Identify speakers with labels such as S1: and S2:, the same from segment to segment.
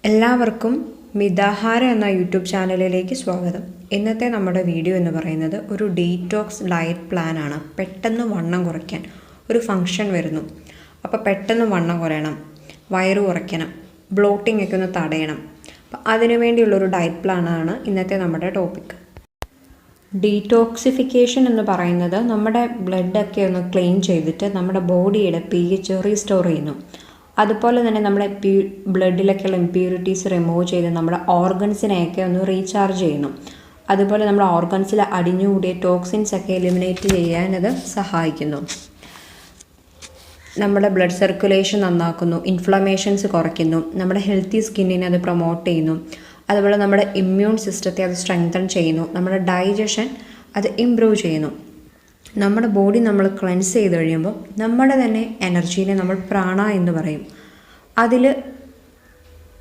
S1: എല്ലാവർക്കും മിതാഹാര എന്ന യൂട്യൂബ് ചാനലിലേക്ക് സ്വാഗതം. ഇന്നത്തെ നമ്മുടെ വീഡിയോ എന്ന് പറയുന്നത് ഒരു ഡീറ്റോക്സ് ഡയറ്റ് പ്ലാനാണ്. പെട്ടെന്ന് വണ്ണം കുറയ്ക്കാൻ ഒരു ഫംഗ്ഷൻ വരുന്നു. അപ്പോൾ പെട്ടെന്ന് വണ്ണം കുറയണം, വയറ് കുറയ്ക്കണം, ബ്ലോട്ടിംഗ് ഒക്കെ ഒന്ന് തടയണം. അപ്പോൾ അതിനു വേണ്ടിയുള്ളൊരു ഡയറ്റ് പ്ലാനാണ് ഇന്നത്തെ നമ്മുടെ ടോപ്പിക്. ഡീറ്റോക്സിഫിക്കേഷൻ എന്ന് പറയുന്നത് നമ്മുടെ ബ്ലഡൊക്കെ ഒന്ന് ക്ലീൻ ചെയ്തിട്ട് നമ്മുടെ ബോഡിയുടെ pH റീസ്റ്റോർ ചെയ്യുന്നു. അതുപോലെ തന്നെ നമ്മുടെ ബ്ലഡിലൊക്കെയുള്ള ഇമ്പ്യൂരിറ്റീസ് റിമൂവ് ചെയ്ത് നമ്മുടെ ഓർഗൻസിനെയൊക്കെ ഒന്ന് റീചാർജ് ചെയ്യുന്നു. അതുപോലെ നമ്മുടെ ഓർഗൻസിൽ അടിഞ്ഞുകൂടിയ ടോക്സിൻസ് ഒക്കെ എലിമിനേറ്റ് ചെയ്യാൻ അത് സഹായിക്കുന്നു. നമ്മുടെ ബ്ലഡ് സർക്കുലേഷൻ നന്നാക്കുന്നു, ഇൻഫ്ലമേഷൻസ് കുറയ്ക്കുന്നു, നമ്മുടെ ഹെൽത്തി സ്കിന്നിനെ അത് പ്രൊമോട്ട് ചെയ്യുന്നു. അതുപോലെ നമ്മുടെ ഇമ്മ്യൂൺ സിസ്റ്റത്തെ അത് സ്ട്രെങ്തൻ ചെയ്യുന്നു, നമ്മുടെ ഡൈജഷൻ അത് ഇമ്പ്രൂവ് ചെയ്യുന്നു. നമ്മുടെ ബോഡി നമ്മൾ ക്ലെൻസ് ചെയ്ത് കഴിയുമ്പോൾ നമ്മുടെ തന്നെ എനർജീനെ നമ്മൾ പ്രാണ എന്ന് പറയും.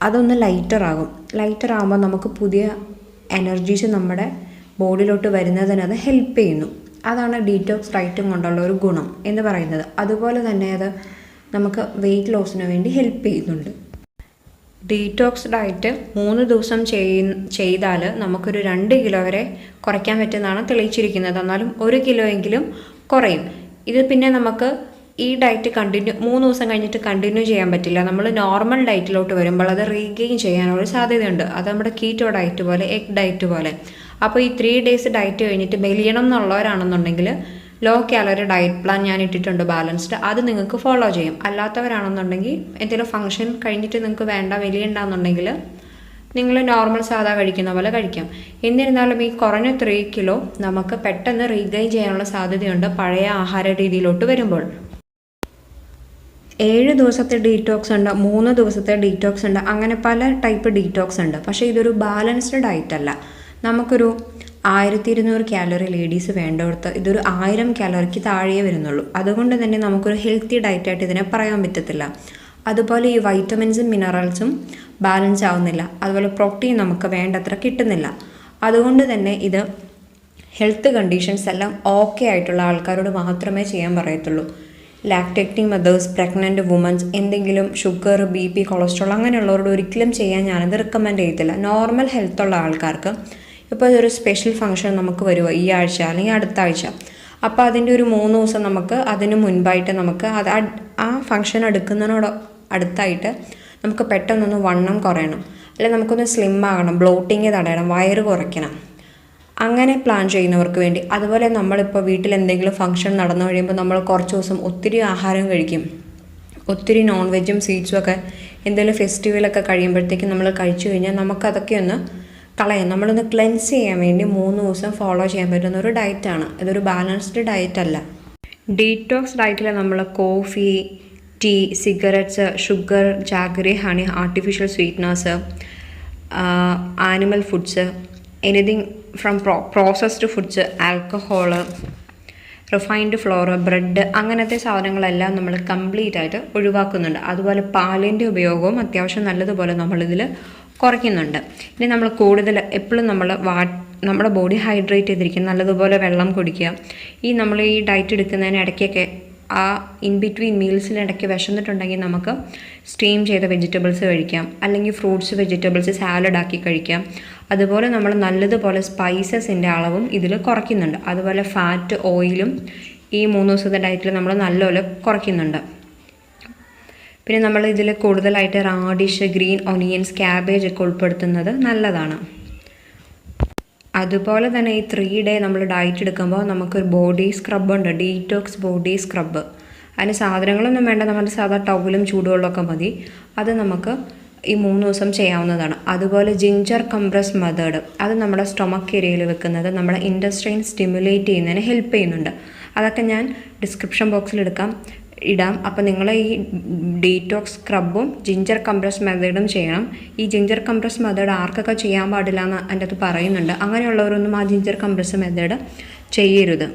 S1: അതൊന്ന് ലൈറ്ററാകുമ്പോൾ നമുക്ക് പുതിയ എനർജീസ് നമ്മുടെ ബോഡിയിലോട്ട് വരുന്നതിന് അത് ഹെൽപ്പ് ചെയ്യുന്നു. അതാണ് ഡീറ്റോക്സ് ഡയറ്റും കൊണ്ടുള്ള ഒരു ഗുണം എന്ന് പറയുന്നത്. അതുപോലെ തന്നെ അത് നമുക്ക് വെയിറ്റ് ലോസിന് വേണ്ടി ഹെൽപ്പ് ചെയ്യുന്നുണ്ട്. ഡീറ്റോക്സ് ഡയറ്റ് 3 ദിവസം ചെയ്താൽ നമുക്കൊരു 2 കിലോ വരെ കുറയ്ക്കാൻ പറ്റുന്നതാണ് തെളിയിച്ചിരിക്കുന്നത്. എന്നാലും 1 കിലോ എങ്കിലും കുറയും. ഇത് പിന്നെ നമുക്ക് ഈ ഡയറ്റ് 3 ദിവസം കഴിഞ്ഞിട്ട് കണ്ടിന്യൂ ചെയ്യാൻ പറ്റില്ല. നമ്മൾ നോർമൽ ഡയറ്റിലോട്ട് വരുമ്പോൾ അത് റീഗെയിൻ ചെയ്യാനുള്ള സാധ്യതയുണ്ട്. അത് നമ്മുടെ കീറ്റോ ഡയറ്റ് പോലെ, എഗ് ഡയറ്റ് പോലെ. അപ്പോൾ ഈ 3 ഡേയ്സ് ഡയറ്റ് കഴിഞ്ഞിട്ട് മെലിയണം എന്നുള്ളവരാണെന്നുണ്ടെങ്കിൽ ലോ കാലറി ഡയറ്റ് പ്ലാൻ ഞാൻ ഇട്ടിട്ടുണ്ട്, ബാലൻസ്ഡ്. അത് നിങ്ങൾക്ക് ഫോളോ ചെയ്യും. അല്ലാത്തവരാണെന്നുണ്ടെങ്കിൽ എന്തെങ്കിലും ഫംഗ്ഷൻ കഴിഞ്ഞിട്ട് നിങ്ങൾക്ക് മെലിയണ്ടെന്നുണ്ടെങ്കിൽ നിങ്ങൾ നോർമൽ സാധാ കഴിക്കുന്ന പോലെ കഴിക്കാം. എന്നിരുന്നാലും ഈ കുറഞ്ഞ 3 കിലോ നമുക്ക് പെട്ടെന്ന് റീഗെയിൻ ചെയ്യാനുള്ള സാധ്യതയുണ്ട് പഴയ ആഹാര രീതിയിലോട്ട് വരുമ്പോൾ. 7 ദിവസത്തെ ഡീറ്റോക്സ് ഉണ്ട്, 3 ദിവസത്തെ ഡീറ്റോക്സ് ഉണ്ട്, അങ്ങനെ പല ടൈപ്പ് ഡീറ്റോക്സ് ഉണ്ട്. പക്ഷേ ഇതൊരു ബാലൻസ്ഡ് ഡയറ്റ് അല്ല. നമുക്കൊരു 1200 കാലറി ലേഡീസ് വേണ്ടടുത്ത് ഇതൊരു 1000 കാലറിക്ക് താഴെ വരുന്നുള്ളൂ. അതുകൊണ്ട് തന്നെ നമുക്കൊരു ഹെൽത്തി ഡയറ്റായിട്ട് ഇതിനെ പറയാൻ പറ്റത്തില്ല. അതുപോലെ ഈ വൈറ്റമിൻസും മിനറൽസും ബാലൻസ് ആവുന്നില്ല. അതുപോലെ പ്രോട്ടീൻ നമുക്ക് വേണ്ടത്ര കിട്ടുന്നില്ല. അതുകൊണ്ട് തന്നെ ഇത് ഹെൽത്ത് കണ്ടീഷൻസ് എല്ലാം ഓക്കെ ആയിട്ടുള്ള ആൾക്കാരോട് മാത്രമേ ചെയ്യാൻ പറയത്തുള്ളൂ. ലാക്ടേറ്റിംഗ് മദേഴ്സ്, പ്രഗ്നൻറ്റ് വുമൻസ്, എന്തെങ്കിലും ഷുഗർ, BP, കൊളസ്ട്രോൾ അങ്ങനെയുള്ളവരോട് ഒരിക്കലും ചെയ്യാൻ ഞാനത് റെക്കമെൻഡ് ചെയ്യത്തില്ല. നോർമൽ ഹെൽത്തുള്ള ആൾക്കാർക്ക് ഇപ്പോൾ ഇതൊരു സ്പെഷ്യൽ ഫംഗ്ഷൻ നമുക്ക് വരുമോ ഈ ആഴ്ച അല്ലെങ്കിൽ അടുത്ത ആഴ്ച, അപ്പോൾ അതിൻ്റെ ഒരു 3 ദിവസം നമുക്ക് അതിന് മുൻപായിട്ട് നമുക്ക് ആ ഫംഗ്ഷൻ എടുക്കുന്നതിനോട് അടുത്തായിട്ട് നമുക്ക് പെട്ടെന്നൊന്ന് വണ്ണം കുറയണം, അല്ലെങ്കിൽ നമുക്കൊന്ന് സ്ലിം ആകണം, ബ്ലോട്ടിങ് തടയണം, വയറ് കുറയ്ക്കണം, അങ്ങനെ പ്ലാൻ ചെയ്യുന്നവർക്ക് വേണ്ടി. അതുപോലെ നമ്മളിപ്പോൾ വീട്ടിൽ എന്തെങ്കിലും ഫംഗ്ഷൻ നടന്നു കഴിയുമ്പോൾ നമ്മൾ കുറച്ച് ദിവസം ഒത്തിരി ആഹാരം കഴിക്കും, ഒത്തിരി നോൺ വെജും സ്വീറ്റ്സും ഒക്കെ എന്തെങ്കിലും ഫെസ്റ്റിവലൊക്കെ കഴിയുമ്പോഴത്തേക്കും നമ്മൾ കഴിച്ചു കഴിഞ്ഞാൽ നമുക്കതൊക്കെ ഒന്ന് കളയാം. നമ്മളൊന്ന് ക്ലെൻസ് ചെയ്യാൻ വേണ്ടി 3 ദിവസം ഫോളോ ചെയ്യാൻ പറ്റുന്ന ഒരു ഡയറ്റാണ്. ഇതൊരു ബാലൻസ്ഡ് ഡയറ്റ് അല്ല. ഡീറ്റോക്സ് ഡയറ്റിൽ നമ്മൾ coffee, tea, cigarettes, sugar, jaggery, honey, artificial sweeteners, animal foods, anything from processed foods, alcohol, refined flour, bread, അങ്ങനത്തെ സാധനങ്ങളെല്ലാം നമ്മൾ കംപ്ലീറ്റ് ആയിട്ട് ഒഴിവാക്കുന്നുണ്ട്. അതുപോലെ പാലിൻ്റെ ഉപയോഗവും അത്യാവശ്യം നല്ലതുപോലെ നമ്മളിതിൽ കുറയ്ക്കുന്നുണ്ട്. ഇനി നമ്മൾ കൂടുതൽ എപ്പോഴും നമ്മുടെ ബോഡി ഹൈഡ്രേറ്റ് ചെയ്തിരിക്കും, നല്ലതുപോലെ വെള്ളം കുടിക്കുക. നമ്മൾ ഈ ഡയറ്റ് എടുക്കുന്നതിന് ഇടയ്ക്കൊക്കെ ആ ഇൻ ബിറ്റ്വീൻ മീൽസിനിടയ്ക്ക് വിശന്നിട്ടുണ്ടെങ്കിൽ നമുക്ക് സ്റ്റീം ചെയ്ത വെജിറ്റബിൾസ് കഴിക്കാം, അല്ലെങ്കിൽ ഫ്രൂട്ട്സ്, വെജിറ്റബിൾസ് സാലഡ് ആക്കി കഴിക്കാം. അതുപോലെ നമ്മൾ നല്ലതുപോലെ സ്പൈസസിൻ്റെ അളവും ഇതിൽ കുറയ്ക്കുന്നുണ്ട്. അതുപോലെ ഫാറ്റ്, ഓയിലും ഈ 3 ദിവസത്തെ ഡയറ്റിൽ നമ്മൾ നല്ലപോലെ കുറയ്ക്കുന്നുണ്ട്. പിന്നെ നമ്മൾ ഇതിൽ കൂടുതലായിട്ട് റാഡിഷ്, ഗ്രീൻ ഒനിയൻസ്, ക്യാബേജ് ഒക്കെ ഉൾപ്പെടുത്തുന്നത് നല്ലതാണ്. അതുപോലെ തന്നെ ഈ 3 ഡേ നമ്മൾ ഡയറ്റ് എടുക്കുമ്പോൾ നമുക്കൊരു ബോഡി സ്ക്രബ് ഉണ്ട്, ഡീറ്റോക്സ് ബോഡി സ്ക്രബ്. അതിന് സാധനങ്ങളൊന്നും വേണ്ട, നമ്മുടെ സാധാ ടവലും ചൂടുവെള്ളമൊക്കെ മതി. അത് നമുക്ക് ഈ 3 ദിവസം ചെയ്യാവുന്നതാണ്. അതുപോലെ ജിഞ്ചർ കംപ്രസ് മെത്തേഡ്, അത് നമ്മുടെ സ്റ്റൊമക്ക് ഏരിയയിൽ വെക്കുന്നത് നമ്മുടെ ഇൻറ്റസ്റ്റൈൻ സ്റ്റിമുലേറ്റ് ചെയ്യുന്നതിന് ഹെൽപ്പ് ചെയ്യുന്നുണ്ട്. അതൊക്കെ ഞാൻ ഡിസ്ക്രിപ്ഷൻ ബോക്സിൽ ഇടാം. അപ്പോൾ നിങ്ങൾ ഈ ഡീറ്റോക്സ് സ്ക്രബും ജിഞ്ചർ കംപ്രസ് മെത്തേഡും ചെയ്യണം. ഈ ജിഞ്ചർ കംപ്രസ് മെത്തേഡ് ആർക്കൊക്കെ ചെയ്യാൻ പാടില്ല എന്ന് അതിൻ്റെ അത് പറയുന്നുണ്ട്. അങ്ങനെയുള്ളവരൊന്നും ആ ജിഞ്ചർ കംപ്രസ് മെത്തേഡ് ചെയ്യരുത്.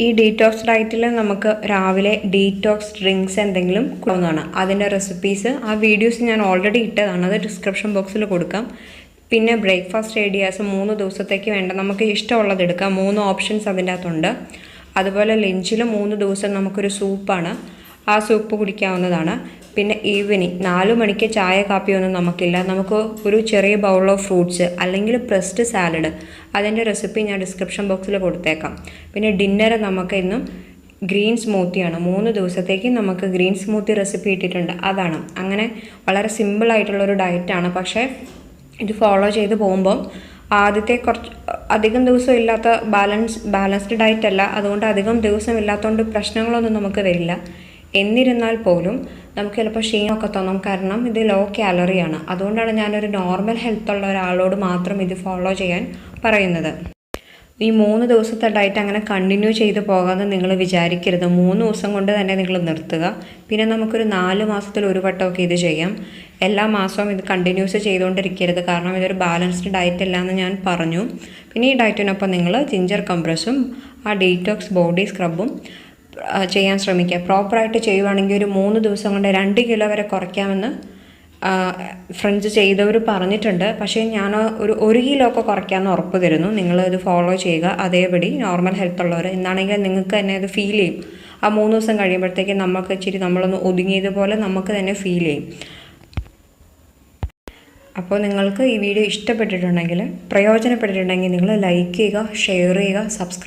S1: ഈ ഡീറ്റോക്സ് ഡയറ്റിൽ നമുക്ക് രാവിലെ ഡീറ്റോക്സ് ഡ്രിങ്ക്സ് എന്തെങ്കിലും കൊണ്ടുവന്നതാണ്. അതിൻ്റെ റെസിപ്പീസ് ആ വീഡിയോസ് ഞാൻ ഓൾറെഡി ഇട്ടതാണ്, അത് ഡിസ്ക്രിപ്ഷൻ ബോക്സിൽ കൊടുക്കാം. പിന്നെ ബ്രേക്ക്ഫാസ്റ്റ് ഐഡിയാസ് 3 ദിവസത്തേക്ക് വേണ്ട നമുക്ക് ഇഷ്ടമുള്ളത് എടുക്കാം. 3 ഓപ്ഷൻസ് അതിൻ്റെ അകത്തുണ്ട്. അതുപോലെ ലഞ്ചിൽ 3 ദിവസം നമുക്കൊരു സൂപ്പാണ്, ആ സൂപ്പ് കുടിക്കാവുന്നതാണ്. പിന്നെ ഈവനിങ് 4 മണിക്ക് ചായ കാപ്പിയൊന്നും നമുക്കില്ല. നമുക്ക് ഒരു ചെറിയ ബൗൾ ഓഫ് ഫ്രൂട്ട്സ് അല്ലെങ്കിൽ പ്രസ്ഡ് സാലഡ്, അതിൻ്റെ റെസിപ്പി ഞാൻ ഡിസ്ക്രിപ്ഷൻ ബോക്സിൽ കൊടുത്തേക്കാം. പിന്നെ ഡിന്നർ നമുക്ക് ഇന്നും ഗ്രീൻ സ്മൂത്തിയാണ്. 3 ദിവസത്തേക്ക് നമുക്ക് ഗ്രീൻ സ്മൂത്തി റെസിപ്പി ഇട്ടിട്ടുണ്ട്. അതാണ് അങ്ങനെ വളരെ സിമ്പിളായിട്ടുള്ളൊരു ഡയറ്റാണ്. പക്ഷേ ഇത് ഫോളോ ചെയ്ത് പോകുമ്പം ആദ്യത്തെ കുറച്ച് അധികം ദിവസം ഇല്ലാത്ത ബാലൻസ്ഡ് ഡയറ്റ് അല്ല, അതുകൊണ്ട് അധികം ദിവസം ഇല്ലാത്തതുകൊണ്ട് പ്രശ്നങ്ങളൊന്നും നമുക്ക് വരില്ല. എന്നിരുന്നാൽ പോലും നമുക്ക് ചിലപ്പോൾ ക്ഷീണമൊക്കെ തോന്നും, കാരണം ഇത് ലോ കാലറിയാണ്. അതുകൊണ്ടാണ് ഞാനൊരു നോർമൽ ഹെൽത്തുള്ള ഒരാളോട് മാത്രം ഇത് ഫോളോ ചെയ്യാൻ പറയുന്നത്. ഈ 3 ദിവസത്തെ ഡയറ്റ് അങ്ങനെ കണ്ടിന്യൂ ചെയ്ത് പോകാമെന്ന് നിങ്ങൾ വിചാരിക്കരുത്. 3 ദിവസം കൊണ്ട് തന്നെ നിങ്ങൾ നിർത്തുക. പിന്നെ നമുക്കൊരു 4 മാസത്തിൽ ഒരു വട്ടമൊക്കെ ഇത് ചെയ്യാം. എല്ലാ മാസവും ഇത് കണ്ടിന്യൂസ് ചെയ്തുകൊണ്ടിരിക്കരുത്, കാരണം ഇതൊരു ബാലൻസ്ഡ് ഡയറ്റ് അല്ല എന്ന് ഞാൻ പറഞ്ഞു. പിന്നെ ഈ ഡയറ്റിനൊപ്പം നിങ്ങൾ ജിഞ്ചർ കംപ്രസും ആ ഡീറ്റോക്സ് ബോഡി സ്ക്രബും ചെയ്യാൻ ശ്രമിക്കുക. പ്രോപ്പറായിട്ട് ചെയ്യുവാണെങ്കിൽ ഒരു 3 ദിവസം കൊണ്ട് 2 കിലോ വരെ കുറയ്ക്കാമെന്ന് ഫ്രണ്ട്സ് ചെയ്തവർ പറഞ്ഞിട്ടുണ്ട്. പക്ഷേ ഞാൻ ഒരു 1 കിലോ ഒക്കെ കുറയ്ക്കാമെന്ന് ഉറപ്പ് തരുന്നു. നിങ്ങൾ ഇത് ഫോളോ ചെയ്യുക അതേപടി. നോർമൽ ഹെൽത്ത് ഉള്ളവർ എന്നാണെങ്കിൽ നിങ്ങൾക്ക് തന്നെ അത് ഫീൽ ചെയ്യും. ആ 3 ദിവസം കഴിയുമ്പോഴത്തേക്കും നമുക്ക് ഇച്ചിരി നമ്മളൊന്ന് ഒതുങ്ങിയതുപോലെ നമുക്ക് തന്നെ ഫീൽ ചെയ്യും. അപ്പോൾ നിങ്ങൾക്ക് ഈ വീഡിയോ ഇഷ്ടപ്പെട്ടിട്ടുണ്ടെങ്കിൽ, പ്രയോജനപ്പെട്ടിട്ടുണ്ടെങ്കിൽ നിങ്ങൾ ലൈക്ക് ചെയ്യുക, ഷെയർ ചെയ്യുക, സബ്സ്ക്രൈബ്